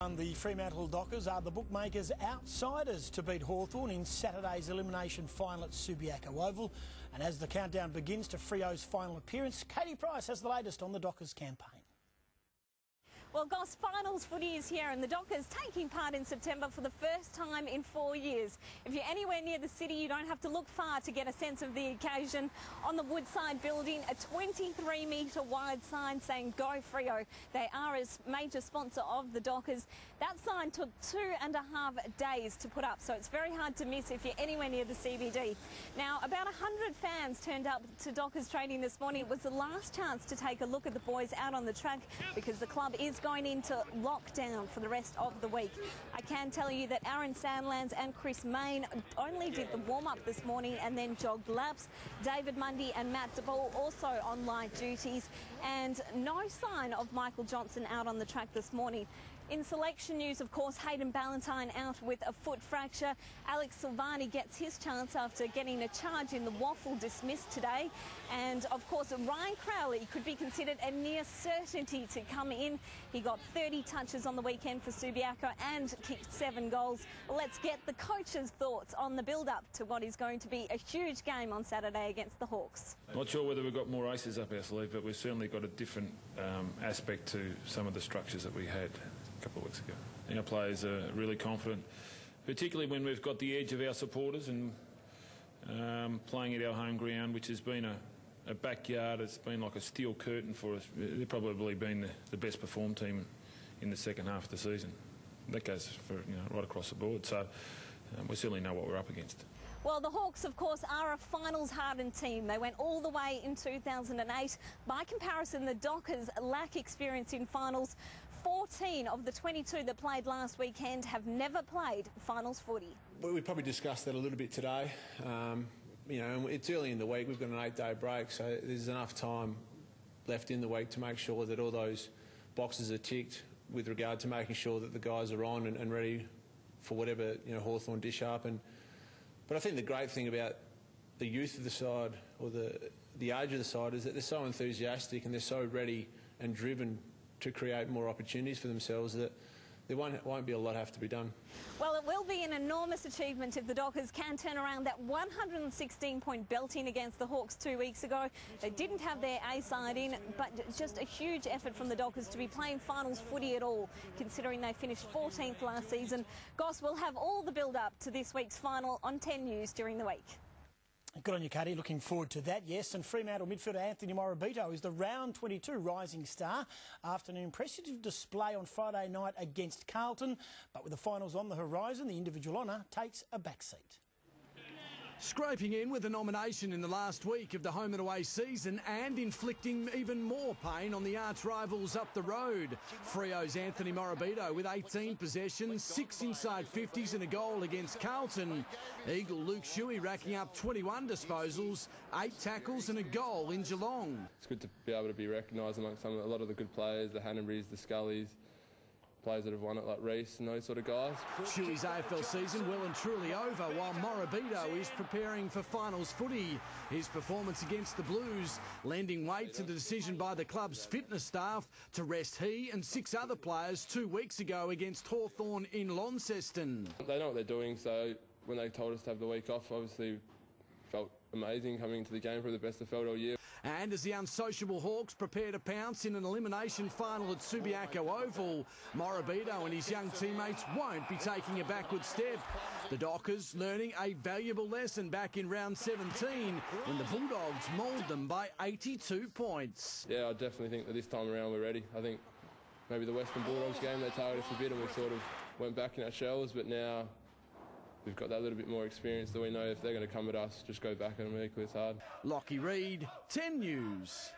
round, the Fremantle Dockers are the bookmakers' outsiders to beat Hawthorn in Saturday's elimination final at Subiaco Oval. And as the countdown begins to Freo's final appearance, Katie Price has the latest on the Dockers campaign. Well, Goss, finals footy is here and the Dockers taking part in September for the first time in 4 years. If you're anywhere near the city, you don't have to look far to get a sense of the occasion. On the Woodside building, a 23-metre wide sign saying "Go Freo." They are a major sponsor of the Dockers. That sign took 2.5 days to put up, so it's very hard to miss if you're anywhere near the CBD. Now, about 100 fans turned up to Dockers training this morning. It was the last chance to take a look at the boys out on the track because the club is going into lockdown for the rest of the week. I can tell you that Aaron Sandlands and Chris Mayne only did the warm-up this morning and then jogged laps. David Mundy and Matt DeBall also on light duties, and no sign of Michael Johnson out on the track this morning. In selection news, of course, Hayden Ballantyne out with a foot fracture. Alex Silvani gets his chance after getting a charge in the waffle dismissed today. And, of course, Ryan Crowley could be considered a near certainty to come in. He got 30 touches on the weekend for Subiaco and kicked 7 goals. Let's get the coach's thoughts on the build-up to what is going to be a huge game on Saturday against the Hawks. Not sure whether we've got more aces up our sleeve, but we've certainly got a different aspect to some of the structures that we had a couple of weeks ago. Our players are really confident, particularly when we've got the edge of our supporters and playing at our home ground, which has been a backyard. It's been like a steel curtain for us. They've probably been the best performed team in the second half of the season. That goes for right across the board. So we certainly know what we're up against. Well, the Hawks, of course, are a finals-hardened team. They went all the way in 2008. By comparison, the Dockers lack experience in finals. 14 of the 22 that played last weekend have never played finals footy. Well, we probably discussed that a little bit today. It's early in the week. We've got an 8-day break, so there's enough time left in the week to make sure that all those boxes are ticked with regard to making sure that the guys are on and ready for whatever Hawthorn dish up. But I think the great thing about the youth of the side, or the age of the side, is that they're so enthusiastic and they're so ready and driven to create more opportunities for themselves that there won't be a lot have to be done. Well, it will be an enormous achievement if the Dockers can turn around that 116-point belting against the Hawks 2 weeks ago. They didn't have their A side in, but just a huge effort from the Dockers to be playing finals footy at all, considering they finished 14th last season. Goss will have all the build-up to this week's final on 10 News during the week. Good on you, Katie. Looking forward to that, yes. And Fremantle midfielder Anthony Morabito is the round 22 rising star after an impressive display on Friday night against Carlton. But with the finals on the horizon, the individual honour takes a backseat. Scraping in with a nomination in the last week of the home and away season and inflicting even more pain on the arch rivals up the road. Freo's Anthony Morabito with 18 possessions, 6 inside 50s and a goal against Carlton. Eagle Luke Shuey racking up 21 disposals, 8 tackles and a goal in Geelong. It's good to be able to be recognised amongst a lot of the good players, the Hannanburys, the Scullys, players that have won it like Reece and those sort of guys. Shuey's AFL season well and truly over while Morabito is preparing for finals footy. His performance against the Blues lending weight to the decision by the club's fitness staff to rest he and 6 other players 2 weeks ago against Hawthorn in Launceston. They know what they're doing, so when they told us to have the week off, obviously felt amazing coming into the game, probably the best I've felt all year. And as the unsociable Hawks prepare to pounce in an elimination final at Subiaco Oval, Morabito and his young teammates won't be taking a backward step. The Dockers learning a valuable lesson back in round 17 when the Bulldogs mauled them by 82 points. Yeah, I definitely think that this time around we're ready. I think maybe the Western Bulldogs game they targeted us a bit and we sort of went back in our shells, but now we've got that little bit more experience that we know if they're going to come at us, just go back at them equally as hard. Lockie Reid, 10 News.